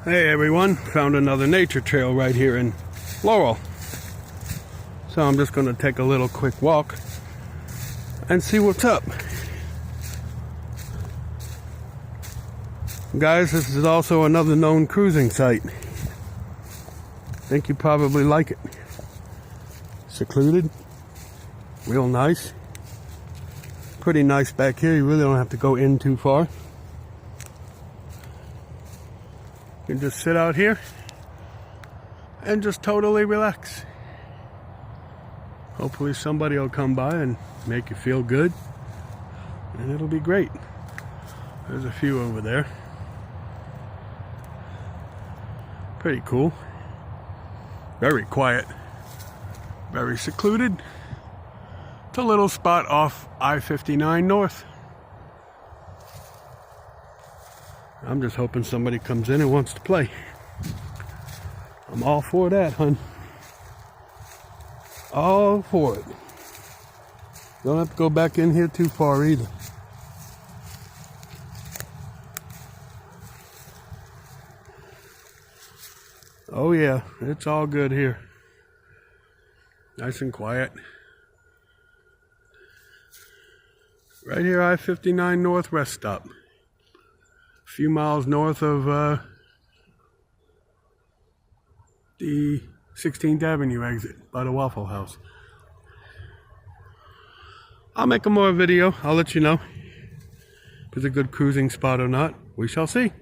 Hey everyone, found another nature trail right here in Laurel. So I'm just going to take a little quick walk and see what's up. Guys, this is also another known cruising site. I think you probably like it. Secluded, real nice. Pretty nice back here, you really don't have to go in too far. You can just sit out here and just totally relax. Hopefully somebody will come by and make you feel good, and it'll be great. There's a few over there. Pretty cool. Very quiet. Very secluded. It's a little spot off I-59 North. I'm just hoping somebody comes in and wants to play. I'm all for that, hun. All for it. Don't have to go back in here too far either. Oh yeah, it's all good here. Nice and quiet. Right here, I-59 North rest stop. A few miles north of the 16th Avenue exit by the Waffle House. I'll make a more video. I'll let you know if it's a good cruising spot or not. We shall see.